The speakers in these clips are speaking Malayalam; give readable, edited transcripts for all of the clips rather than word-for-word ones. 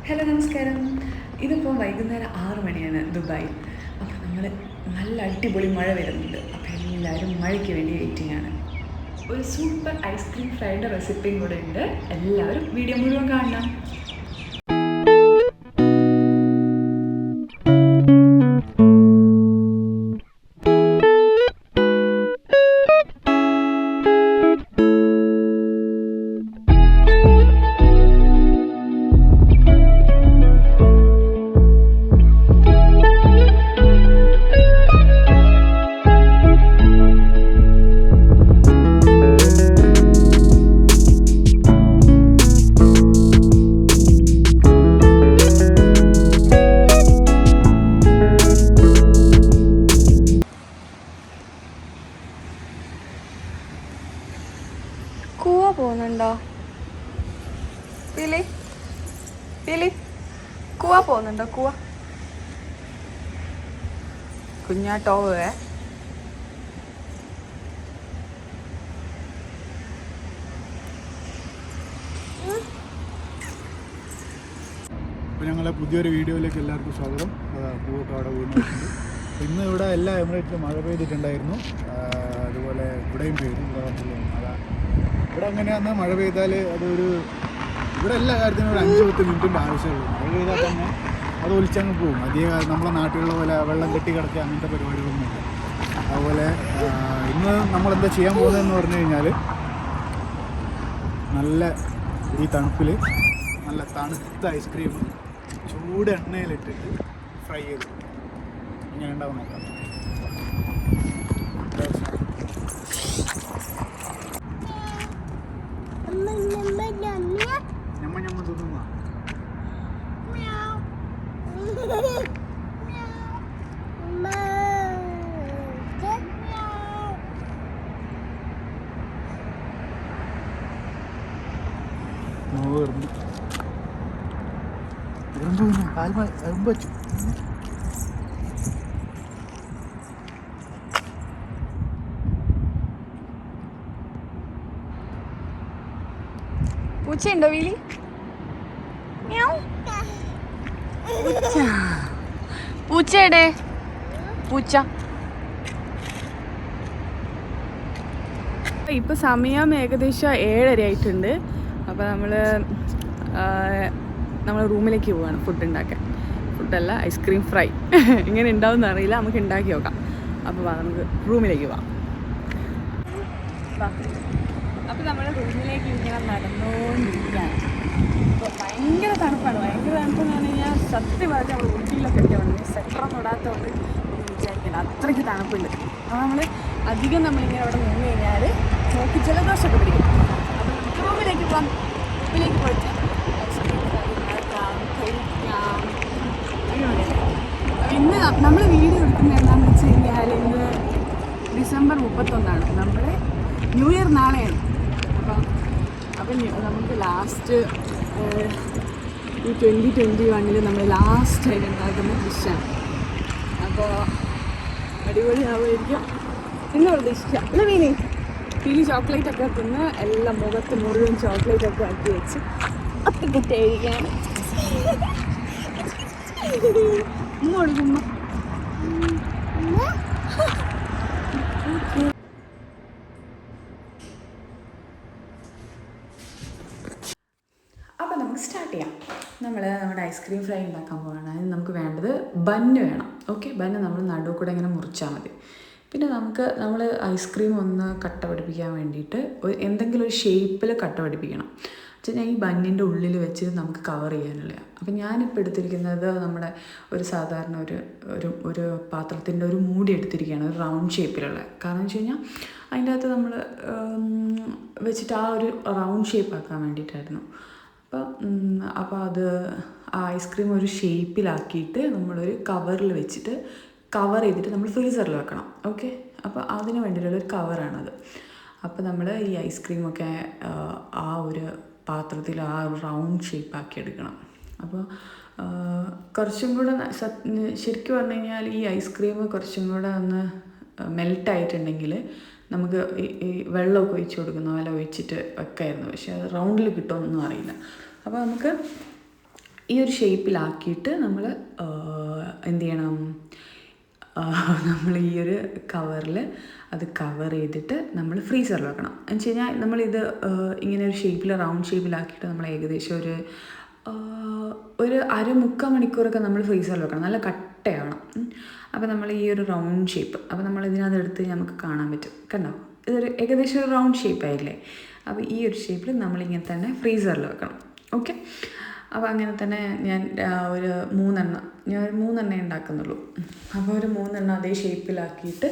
ഹലോ നമസ്കാരം. ഇതിപ്പോൾ വൈകുന്നേരം 6 മണിയാണ് ദുബായിൽ. അപ്പോൾ നമ്മൾ നല്ല അടിപൊളി മഴ വരുന്നുണ്ട്. അപ്പോൾ എല്ലാവരും മഴയ്ക്ക് വേണ്ടി വെയിറ്റിംഗ് ആണ്. ഒരു സൂപ്പർ ഐസ്ക്രീം ഫ്രൈഡ് റെസിപ്പിയും കൂടെ ഉണ്ട്. എല്ലാവരും വീഡിയോ മുഴുവൻ കാണണം. പോകുന്നുണ്ടോ പിലി പിലി കൂവ പോകുന്നുണ്ടോ? കൂവ കുഞ്ഞാട്ടോവേ അപ്പോൾ ഞങ്ങളെ പുതിയൊരു വീഡിയോയിലേക്ക് എല്ലാവർക്കും സ്വാഗതം. പൂവൊക്കെ അവിടെ വീണിട്ടുണ്ട്. ഇന്ന് ഇവിടെ എല്ലാ എമിറേറ്റിലും മഴ പെയ്തിട്ടുണ്ടായിരുന്നു. അതുപോലെ ഇവിടെയും പെയ്തു. മഴ ഇവിടെ എങ്ങനെയാണെന്ന് മഴ പെയ്താൽ അതൊരു ഇവിടെ എല്ലാ കാര്യത്തിനും ഒരു 5-10 മിനിറ്റിൻ്റെ ആവശ്യമുള്ളൂ. മഴ പെയ്താൽ തന്നെ അത് ഒലിച്ചങ്ങ് പോകും. അധികം നമ്മളെ നാട്ടിലുള്ള പോലെ വെള്ളം കെട്ടി കിടക്കുക അങ്ങനത്തെ പരിപാടികളൊന്നുമില്ല. അതുപോലെ ഇന്ന് നമ്മളെന്താ ചെയ്യാൻ പോകുന്നതെന്ന് പറഞ്ഞു കഴിഞ്ഞാൽ നല്ല ഈ തണുപ്പിൽ നല്ല തണുത്ത ഐസ്ക്രീം ചൂട് എണ്ണയിലിട്ടിട്ട് ഫ്രൈ ചെയ്ത് ഇങ്ങനെ ഉണ്ടാവും നോക്കാം. ഞമ്മ ഞമ്മ തിന്നുന്ന പൂച്ചയുണ്ടോ വീലി? പൂച്ചയുടെ പൂച്ച. ഇപ്പൊ സമയം ഏകദേശം 7:30 ആയിട്ടുണ്ട്. അപ്പോൾ നമ്മൾ റൂമിലേക്ക് പോവാണ് ഫുഡ് ഉണ്ടാക്കാൻ. ഫുഡല്ല, ഐസ്ക്രീം ഫ്രൈ ഇങ്ങനെ ഉണ്ടാവും അറിയില്ല, നമുക്ക് ഉണ്ടാക്കി നോക്കാം. അപ്പോൾ നമുക്ക് റൂമിലേക്ക് പോവാം. അപ്പോൾ നമ്മൾ റൂമിലേക്ക് ഇങ്ങനെ നടന്നുകൊണ്ടിരിക്കുകയാണ്. അപ്പോൾ ഭയങ്കര തണുപ്പാണ്. ഭയങ്കര തണുപ്പെന്ന് പറഞ്ഞു കഴിഞ്ഞാൽ സത്യം പറഞ്ഞാൽ നമ്മൾ ഊട്ടിയിലൊക്കെ എത്തിയാണ്. സെറ്ററൊന്നും ഇടാത്തതുകൊണ്ട് ഒന്നും വിചാരിക്കില്ല, അത്രയ്ക്ക് തണുപ്പുണ്ട്. അപ്പോൾ അധികം നമ്മളിങ്ങനെ അവിടെ നിന്ന് കഴിഞ്ഞാൽ നോക്കി ജലദോഷമൊക്കെ പിടിക്കും. അപ്പോൾ റൂമിലേക്ക് പോകാം. റൂമിലേക്ക് പോയിട്ട് ഐസ്ക്രീം കഴിക്കാം. ഇന്ന് നമ്മൾ വീഡിയോ എടുക്കുന്നത് എന്താണെന്ന് വെച്ച് കഴിഞ്ഞാൽ ഇന്ന് ഡിസംബർ 31 നമ്മുടെ ന്യൂ ഇയർ നാളെയാണ്. അപ്പം നമുക്ക് ലാസ്റ്റ് ഈ 2021 നമ്മൾ ലാസ്റ്റായിട്ട് ഉണ്ടാക്കുന്ന ഡിഷാണ്. അപ്പോൾ അടിപൊളിയാവുമായിരിക്കും എന്ന് പ്രതീക്ഷിക്കാം. അല്ല വീലി ചോക്ലേറ്റൊക്കെ തിന്ന് എല്ലാം മുഖത്ത് മുഴുവൻ ചോക്ലേറ്റൊക്കെ ആക്കി വെച്ച് ഒത്തിരിക്കുകയാണ്. കൊടുക്കുമ്പോൾ അപ്പോൾ നമുക്ക് സ്റ്റാർട്ട് ചെയ്യാം. നമ്മുടെ ഐസ്ക്രീം ഫ്രൈ ഉണ്ടാക്കാൻ പോവുകയാണ്. അതിന് നമുക്ക് വേണ്ടത് ബന്ന് വേണം. ഓക്കെ, ബന്ന് നമ്മൾ നടുവ് കൂടെ ഇങ്ങനെ മുറിച്ചാൽ മതി. പിന്നെ നമ്മൾ ഐസ്ക്രീം ഒന്ന് കട്ട പിടിപ്പിക്കാൻ വേണ്ടിയിട്ട് എന്തെങ്കിലും ഒരു ഷേപ്പിൽ കട്ട പിടിപ്പിക്കണം. വെച്ചാൽ ഈ ബന്നിൻ്റെ ഉള്ളിൽ വെച്ച് നമുക്ക് കവർ ചെയ്യാനുള്ള. അപ്പം ഞാനിപ്പോൾ എടുത്തിരിക്കുന്നത് നമ്മുടെ ഒരു സാധാരണ ഒരു പാത്രത്തിൻ്റെ ഒരു മൂടി എടുത്തിരിക്കുകയാണ്, ഒരു റൗണ്ട് ഷേപ്പിലുള്ള. കാരണം വെച്ച് കഴിഞ്ഞാൽ അതിൻ്റെ അകത്ത് നമ്മൾ വെച്ചിട്ട് ആ ഒരു റൗണ്ട് ഷേപ്പ് ആക്കാൻ വേണ്ടിയിട്ടായിരുന്നു. അപ്പോൾ അത് ആ ഐസ്ക്രീം ഒരു ഷേപ്പിലാക്കിയിട്ട് നമ്മളൊരു കവറിൽ വെച്ചിട്ട് കവർ ചെയ്തിട്ട് നമ്മൾ ഫ്രീസറിൽ വെക്കണം. ഓക്കെ, അപ്പോൾ അതിന് വേണ്ടിയിട്ടുള്ളൊരു കവറാണത്. അപ്പോൾ നമ്മൾ ഈ ഐസ്ക്രീമൊക്കെ ആ ഒരു പാത്രത്തിൽ ആ റൗണ്ട് ഷേപ്പാക്കി എടുക്കണം. അപ്പോൾ കുറച്ചും കൂടെ ശരിക്കും പറഞ്ഞു കഴിഞ്ഞാൽ ഈ ഐസ്ക്രീം കുറച്ചും കൂടെ ഒന്ന് മെൽട്ടായിട്ടുണ്ടെങ്കിൽ നമുക്ക് ഈ വെള്ളമൊക്കെ ഒഴിച്ച് കൊടുക്കുന്ന പോലെ ഒഴിച്ചിട്ട് വെക്കായിരുന്നു. പക്ഷേ അത് റൗണ്ടിൽ കിട്ടുമെന്നൊന്നും അറിയില്ല. അപ്പോൾ നമുക്ക് ഈ ഒരു ഷേപ്പിലാക്കിയിട്ട് നമ്മൾ എന്ത് ചെയ്യണം, നമ്മൾ ഈ ഒരു കവറിൽ അത് കവർ ചെയ്തിട്ട് നമ്മൾ ഫ്രീസറിൽ വെക്കണം. എന്ന് വെച്ച് കഴിഞ്ഞാൽ നമ്മളിത് ഇങ്ങനെ ഒരു ഷേപ്പിൽ റൗണ്ട് ഷേപ്പിലാക്കിയിട്ട് നമ്മൾ ഏകദേശം ഒരു അരമുക്കാൽ മണിക്കൂറൊക്കെ നമ്മൾ ഫ്രീസറിൽ വെക്കണം. നല്ല കട്ടയാവണം. അപ്പോൾ നമ്മൾ ഈ ഒരു റൗണ്ട് ഷേപ്പ്, അപ്പോൾ നമ്മൾ ഇതിനകത്ത് എടുത്ത് നമുക്ക് കാണാൻ പറ്റും, കണ്ടോ? ഇതൊരു ഏകദേശം ഒരു റൗണ്ട് ഷേപ്പായില്ലേ? അപ്പോൾ ഈ ഒരു ഷേപ്പിൽ നമ്മളിങ്ങനെ തന്നെ ഫ്രീസറിൽ വെക്കണം. ഓക്കെ, അപ്പോൾ അങ്ങനെ തന്നെ ഞാൻ ഒരു 3 ഉണ്ടാക്കുന്നുള്ളൂ. അപ്പോൾ ഒരു 3 അതേ ഷേപ്പിലാക്കിയിട്ട്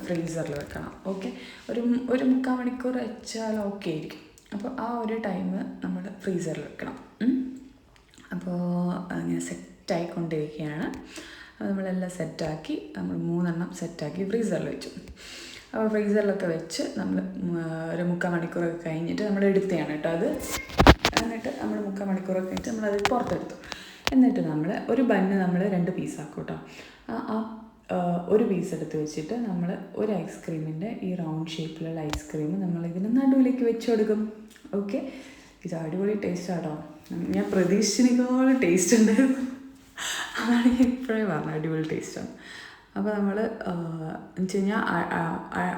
ഫ്രീസറിൽ വെക്കണം. ഓക്കെ, ഒരു മുക്കാൽ മണിക്കൂർ വെച്ചാൽ ഓക്കെ ആയിരിക്കും. അപ്പോൾ ആ ഒരു ടൈം നമ്മൾ ഫ്രീസറിൽ വെക്കണം. അപ്പോൾ അങ്ങനെ സെറ്റായിക്കൊണ്ടിരിക്കുകയാണ്. അപ്പോൾ നമ്മളെല്ലാം സെറ്റാക്കി, നമ്മൾ 3 സെറ്റാക്കി ഫ്രീസറിൽ വെച്ചു. അപ്പോൾ ഫ്രീസറിലൊക്കെ വെച്ച് നമ്മൾ ഒരു മുക്കാൽ മണിക്കൂറൊക്കെ കഴിഞ്ഞിട്ട് നമ്മൾ എടുത്തതാണ് കേട്ടോ അത്. എന്നിട്ട് നമ്മൾ മുക്കാൽ മണിക്കൂറൊക്കെ കഴിഞ്ഞിട്ട് നമ്മളത് പുറത്തെടുത്തു. എന്നിട്ട് നമ്മൾ ഒരു ബണ്ണ് നമ്മൾ 2 പീസാക്കും കേട്ടോ. ഒരു പീസ് എടുത്ത് വെച്ചിട്ട് നമ്മൾ ഒരു ഐസ്ക്രീമിൻ്റെ ഈ റൗണ്ട് ഷേപ്പിലുള്ള ഐസ്ക്രീം നമ്മൾ ഇതിന് നടുവിലേക്ക് വെച്ച് കൊടുക്കും. ഓക്കെ, ഇത് അടിപൊളി ടേസ്റ്റാട്ടോ. ഞാൻ പ്രതീക്ഷിച്ചതിനേക്കാളും ടേസ്റ്റ് ഉണ്ടായിരുന്നു. അതാണ് ഞാൻ ഇപ്പോഴേ പറഞ്ഞത്, അടിപൊളി ടേസ്റ്റാണ്. അപ്പോൾ നമ്മൾ എന്ന് വെച്ച് കഴിഞ്ഞാൽ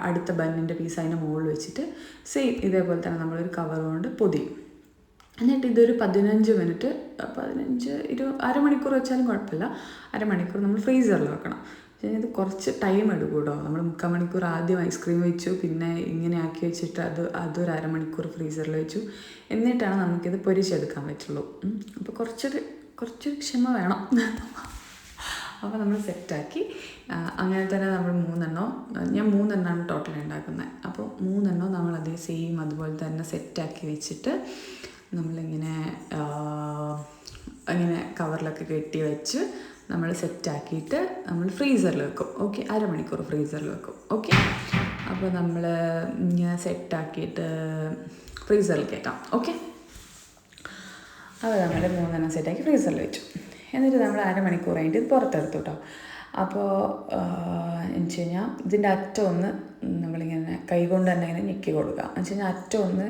അടുത്ത ബണ്ണിൻ്റെ പീസ് അതിൻ്റെ മുകളിൽ വെച്ചിട്ട് സെയിം ഇതേപോലെ തന്നെ നമ്മളൊരു കവർ കൊണ്ട് പൊതിയും. എന്നിട്ട് ഇതൊരു 15 മിനിറ്റ്, 15-20 അരമണിക്കൂർ വെച്ചാലും കുഴപ്പമില്ല. അരമണിക്കൂർ നമ്മൾ ഫ്രീസറിൽ വെക്കണം. ഇത് കുറച്ച് ടൈം എടുക്കും കേട്ടോ. നമ്മൾ മുക്കാൽ മണിക്കൂർ ആദ്യം ഐസ്ക്രീം വെച്ചു, പിന്നെ ഇങ്ങനെ ആക്കി വെച്ചിട്ട് അതൊരു അരമണിക്കൂർ ഫ്രീസറിൽ വെച്ചു. എന്നിട്ടാണ് നമുക്കിത് പൊരിച്ചെടുക്കാൻ പറ്റുള്ളൂ. അപ്പോൾ കുറച്ചൊരു ക്ഷമ വേണം. അപ്പോൾ നമ്മൾ സെറ്റാക്കി അങ്ങനെ തന്നെ നമ്മൾ 3 ടോട്ടൽ ഉണ്ടാക്കുന്നത്. അപ്പോൾ 3 നമ്മൾ അതേ സെയിം അതുപോലെ തന്നെ സെറ്റാക്കി വെച്ചിട്ട് നമ്മളിങ്ങനെ അങ്ങനെ കവറിലൊക്കെ കെട്ടി വെച്ച് നമ്മൾ സെറ്റാക്കിയിട്ട് നമ്മൾ ഫ്രീസറിൽ വെക്കും. ഓക്കെ, അരമണിക്കൂർ ഫ്രീസറിൽ വെക്കും. ഓക്കെ, അപ്പോൾ നമ്മൾ ഇങ്ങനെ സെറ്റാക്കിയിട്ട് ഫ്രീസറിൽ കയറ്റാം. ഓക്കെ, അപ്പോൾ നമ്മൾ 3 സെറ്റാക്കി ഫ്രീസറിൽ വെച്ചു. എന്നിട്ട് നമ്മൾ അരമണിക്കൂർ കഴിഞ്ഞിട്ട് ഇത് പുറത്തെടുത്തു കേട്ടോ. അപ്പോൾ എന്ന് വെച്ച് കഴിഞ്ഞാൽ ഇതിൻ്റെ അറ്റം ഒന്ന് നമ്മളിങ്ങനെ കൈകൊണ്ട് തന്നെ ഇങ്ങനെ ഞെക്കി കൊടുക്കുക. എന്ന് വെച്ച് കഴിഞ്ഞാൽ അറ്റം ഒന്ന്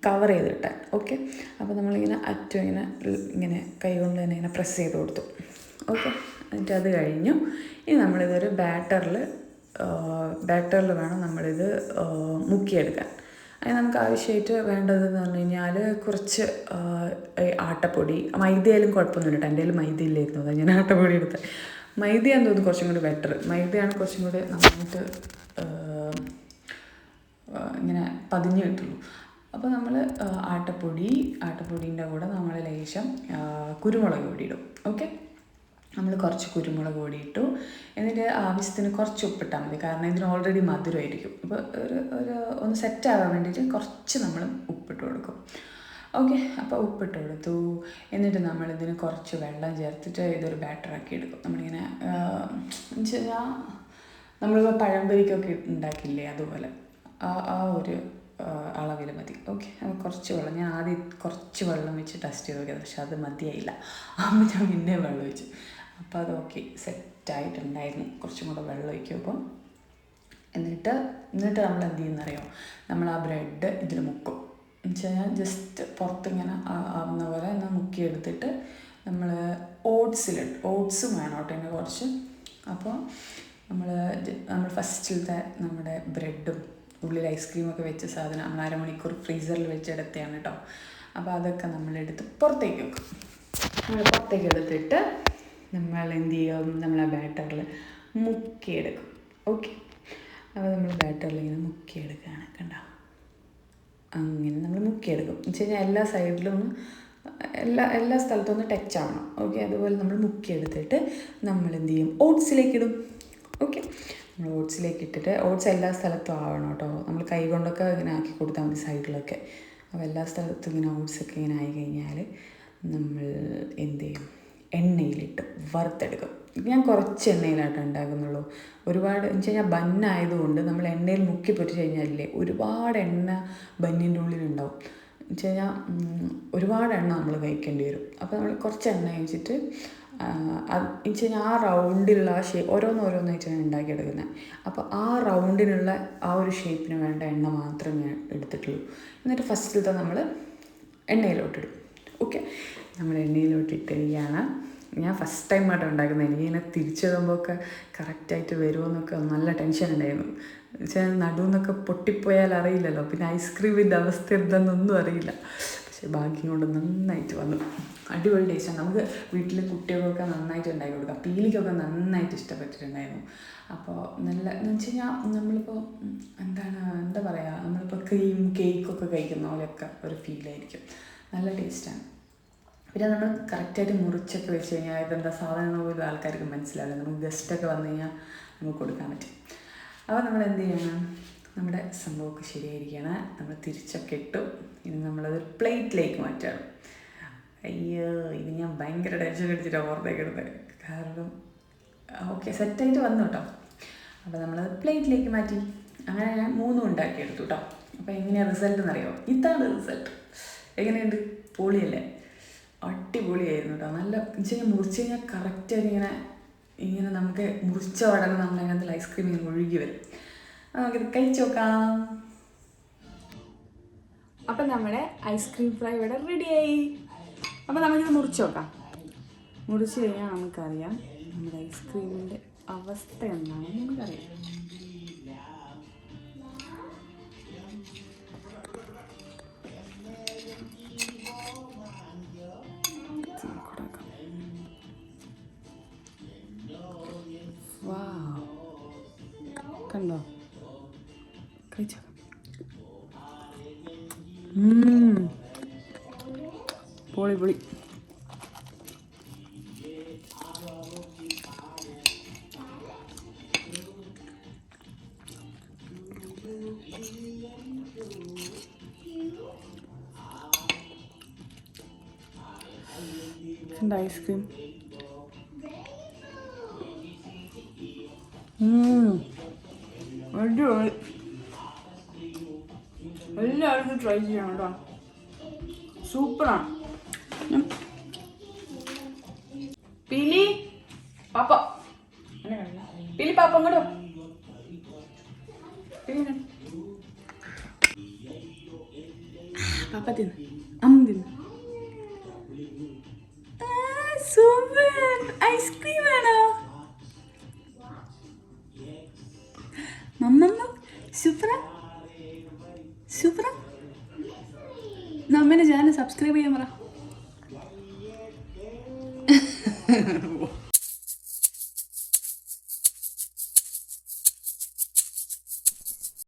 കവർ ചെയ്തിട്ടാൽ. ഓക്കെ, അപ്പോൾ നമ്മളിങ്ങനെ അറ്റം ഇങ്ങനെ കൈ കൊണ്ട് തന്നെ ഇങ്ങനെ പ്രസ് ചെയ്ത് കൊടുത്തു. ഓക്കെ, എന്നിട്ട് അത് കഴിഞ്ഞു. ഇനി നമ്മളിതൊരു ബാറ്ററിൽ വേണം നമ്മളിത് മുക്കിയെടുക്കാൻ. അതിന് നമുക്ക് ആവശ്യമായിട്ട് വേണ്ടതെന്ന് പറഞ്ഞു കഴിഞ്ഞാൽ കുറച്ച് ആട്ടപ്പൊടി, മൈദയായാലും കുഴപ്പമൊന്നുമില്ല കേട്ടോ. എൻ്റെ കയ്യിൽ മൈദ ഇല്ലായിരുന്നു, അതാണ് ഞാൻ ആട്ടപ്പൊടി എടുത്തത്. മൈദയാണെന്ന് തോന്നുന്നു കുറച്ചും കൂടി ബെറ്റർ. മൈദയാണ് കുറച്ചും കൂടി നന്നായിട്ട് ഇങ്ങനെ പതിഞ്ഞ് കിട്ടുള്ളൂ. അപ്പോൾ നമ്മൾ ആട്ടപ്പൊടീൻ്റെ കൂടെ നമ്മൾ ലേശം കുരുമുളക് പൊടി ഇടും. ഓക്കെ, നമ്മൾ കുറച്ച് കുരുമുളക് പൊടി ഇട്ടു. എന്നിട്ട് ആവശ്യത്തിന് കുറച്ച് ഉപ്പിട്ടാൽ മതി, കാരണം ഇതിന് ഓൾറെഡി മധുരമായിരിക്കും. അപ്പോൾ ഒന്ന് സെറ്റാകാൻ വേണ്ടിയിട്ട് കുറച്ച് നമ്മൾ ഉപ്പിട്ട് കൊടുക്കും. ഓക്കെ, അപ്പോൾ ഉപ്പിട്ട് കൊടുത്തു. എന്നിട്ട് നമ്മളിതിന് കുറച്ച് വെള്ളം ചേർത്തിട്ട് ഇതൊരു ബാറ്ററാക്കി എടുക്കും. നമ്മളിങ്ങനെ എന്ന് വെച്ച് കഴിഞ്ഞാൽ നമ്മളിപ്പോൾ പഴംപൊരിക്കൊക്കെ ഉണ്ടാക്കില്ലേ, അതുപോലെ ആ ഒരു അളവിൽ മതി. ഓക്കെ, അപ്പോൾ കുറച്ച് വെള്ളം, ഞാൻ ആദ്യം കുറച്ച് വെള്ളം വെച്ച് ടെസ്റ്റ് ചെയ്ത് നോക്കിയത്, പക്ഷെ അത് മതിയായില്ല. അപ്പോൾ ഞാൻ പിന്നെ വെള്ളം ഒഴിച്ചു. അപ്പോൾ അത് ഓക്കെ, സെറ്റായിട്ടുണ്ടായിരുന്നു. കുറച്ചും കൂടെ വെള്ളം ഒഴിക്കും. അപ്പം എന്നിട്ട് നമ്മൾ എന്ത് ചെയ്യുന്നറിയോ, നമ്മൾ ആ ബ്രെഡ് ഇതിൽ മുക്കും. എന്ന് വെച്ച് കഴിഞ്ഞാൽ ജസ്റ്റ് പുറത്തിങ്ങനെ ആവുന്ന പോലെ എന്നാൽ മുക്കിയെടുത്തിട്ട് നമ്മൾ ഓട്സും വേണം കേട്ടോ ഇതിന് കുറച്ച്. അപ്പോൾ നമ്മൾ ഫസ്റ്റിലത്തെ നമ്മുടെ ബ്രെഡും ഉള്ളിൽ ഐസ്ക്രീമൊക്കെ വെച്ച സാധനം നമ്മൾ അരമണിക്കൂർ ഫ്രീസറിൽ വെച്ചെടുത്തതാണ് കേട്ടോ. അപ്പോൾ അതൊക്കെ നമ്മളെടുത്ത് പുറത്തേക്ക് വെക്കും. നമ്മൾ പുറത്തേക്ക് എടുത്തിട്ട് നമ്മൾ എന്ത് ചെയ്യും, നമ്മൾ ആ ബാറ്ററിൽ മുക്കിയെടുക്കും. ഓക്കെ, അപ്പോൾ നമ്മൾ ബാറ്ററിൽ ഇങ്ങനെ മുക്കിയെടുക്കുകയാണ്, കണ്ടോ? അങ്ങനെ നമ്മൾ മുക്കിയെടുക്കും. എന്ന് വെച്ച് കഴിഞ്ഞാൽ എല്ലാ സൈഡിലും എല്ലാ സ്ഥലത്തും ഒന്ന് ടച്ച് ആവണം. ഓക്കെ, അതുപോലെ നമ്മൾ മുക്കിയെടുത്തിട്ട് നമ്മൾ എന്ത് ചെയ്യും, ഓട്സിലേക്കിടും. ഓക്കെ, നമ്മൾ ഓട്സിലേക്ക് ഇട്ടിട്ട്, ഓട്സ് എല്ലാ സ്ഥലത്തും ആവണം കേട്ടോ. നമ്മൾ കൈ കൊണ്ടൊക്കെ ഇങ്ങനെ ആക്കി കൊടുത്താൽ മതി സൈഡിലൊക്കെ. അപ്പോൾ എല്ലാ സ്ഥലത്തും ഇങ്ങനെ ഓട്സൊക്കെ ഇങ്ങനെ ആയി കഴിഞ്ഞാൽ നമ്മൾ എന്ത് ചെയ്യും, എണ്ണയിലിട്ട് വറുത്തെടുക്കും. ഞാൻ കുറച്ച് എണ്ണയിലായിട്ട് ഉണ്ടാക്കുന്നുള്ളൂ. ഒരുപാട് എന്ന് വെച്ച് കഴിഞ്ഞാൽ ബന്നായതുകൊണ്ട് നമ്മൾ എണ്ണയിൽ മുക്കി പൊരിച്ച് കഴിഞ്ഞാലില്ലേ ഒരുപാട് എണ്ണ ബന്നിൻ്റെ ഉള്ളിലുണ്ടാവും. എന്ന് വെച്ച് കഴിഞ്ഞാൽ ഒരുപാട് എണ്ണ നമ്മൾ കഴിക്കേണ്ടി വരും. അപ്പോൾ നമ്മൾ കുറച്ച് എണ്ണ കഴിച്ചിട്ട് അത് എന്ന് വെച്ച് കഴിഞ്ഞാൽ ആ റൗണ്ടിലുള്ള ആ ഷേപ്പ് ഓരോന്ന് വെച്ചാണ് ഉണ്ടാക്കിയെടുക്കുന്നത്. അപ്പോൾ ആ റൗണ്ടിനുള്ള ആ ഒരു ഷേപ്പിന് വേണ്ട എണ്ണ മാത്രമേ എടുത്തിട്ടുള്ളൂ. എന്നിട്ട് ഫസ്റ്റിലത്തെ നമ്മൾ എണ്ണയിലോട്ടിടും. ഓക്കെ, നമ്മൾ എണ്ണയിലോട്ട് ഇട്ടിരിക്കുകയാണ്. ഞാൻ ഫസ്റ്റ് ടൈമായിട്ട് ഉണ്ടാക്കുന്നത്. എനിക്കിങ്ങനെ തിരിച്ചിടുമ്പോഴൊക്കെ കറക്റ്റായിട്ട് വരുമോയെന്നൊക്കെ നല്ല ടെൻഷൻ ഉണ്ടായിരുന്നു. എന്നുവെച്ചാൽ നടുവെന്നൊക്കെ പൊട്ടിപ്പോയാൽ അറിയില്ലല്ലോ, പിന്നെ ഐസ്ക്രീമിൻ്റെ അവസ്ഥ എന്താണെന്നൊന്നും അറിയില്ല. പക്ഷേ ഭാഗ്യം കൊണ്ട് നന്നായിട്ട് വന്നു. അടിപൊളി ടേസ്റ്റാണ്. നമുക്ക് വീട്ടിലെ കുട്ടികൾക്കൊക്കെ നന്നായിട്ട് ഉണ്ടാക്കി കൊടുക്കാം. പീലിക്കൊക്കെ നന്നായിട്ട് ഇഷ്ടപ്പെട്ടിട്ടുണ്ടായിരുന്നു. അപ്പോൾ നല്ല എന്ന് വെച്ച് കഴിഞ്ഞാൽ നമ്മളിപ്പോൾ എന്താ പറയുക, നമ്മളിപ്പോൾ ക്രീം കേക്കൊക്കെ കഴിക്കുന്ന പോലെയൊക്കെ ഒരു ഫീലായിരിക്കും. നല്ല ടേസ്റ്റാണ്. പിന്നെ നമ്മൾ കറക്റ്റായിട്ട് മുറിച്ചൊക്കെ വെച്ച് കഴിഞ്ഞാൽ ഇതെന്താ സാധനം പോലും ആൾക്കാർക്ക് മനസ്സിലാവില്ല. നമുക്ക് ഗസ്റ്റൊക്കെ വന്നു കഴിഞ്ഞാൽ നമുക്ക് കൊടുക്കാൻ പറ്റും. അപ്പോൾ നമ്മൾ എന്ത് ചെയ്യണം, നമ്മുടെ സംഭവമൊക്കെ ശരിയായിരിക്കുകയാണ്. നമ്മൾ തിരിച്ചൊക്കെ ഇട്ടു. ഇനി നമ്മളത് പ്ലേറ്റിലേക്ക് മാറ്റണം. അയ്യോ, ഇത് ഞാൻ ഭയങ്കര ടെൻഷൻ അടിച്ചിട്ടാണ് പുറത്തേക്ക് എടുത്തത്. കാരണം ഓക്കെ സെറ്റായിട്ട് വന്നു കേട്ടോ. അപ്പോൾ നമ്മളത് പ്ലേറ്റിലേക്ക് മാറ്റി. അങ്ങനെ ഞാൻ 3 ഉണ്ടാക്കിയെടുത്തു കേട്ടോ. അപ്പോൾ എങ്ങനെയാണ് റിസൾട്ട് എന്നറിയാമോ? ഇതാണ് റിസൾട്ട്. എങ്ങനെയുണ്ട്? പൊളിയല്ലേ? അടിപൊളിയായിരുന്നു കേട്ടോ. നല്ല വെച്ച് കഴിഞ്ഞാൽ മുറിച്ച് കഴിഞ്ഞാൽ കറക്റ്റായിട്ട് ഇങ്ങനെ നമുക്ക് മുറിച്ച ഉടനെ നമ്മളതിനകത്ത് ഐസ്ക്രീം ഇങ്ങനെ ഒഴുകി വരും. നമുക്കിത് കഴിച്ച് നോക്കാം. അപ്പം നമ്മുടെ ഐസ്ക്രീം ഫ്രൈ ഇവിടെ റെഡിയായി. അപ്പം നമുക്കിത് മുറിച്ച് നോക്കാം. മുറിച്ച് കഴിഞ്ഞാൽ നമുക്കറിയാം നമ്മുടെ ഐസ്ക്രീമിൻ്റെ അവസ്ഥ എന്താണെന്ന് നമുക്കറിയാം. കണ്ടോ? കഴിച്ചോ. പൊളി പൊളി. ഐസ്ക്രീം അടിപൊളി. എല്ലാവർക്കും ട്രൈ ചെയ്യണം കേട്ടോ. സൂപ്പറാണ്. പിലി പാപ്പ, പിലി പാപ്പ അങ്ങോട്ടോ. പാപ്പ തിന്ന്, അമ്മ തിന്ന്. സൂപ്പർ ഐസ്ക്രീം ആണോ? മമ്മ സൂപ്പറാ സൂപ്പറാ. നമ്മനെ ചാനൽ സബ്സ്ക്രൈബ് ചെയ്യാൻ പറ.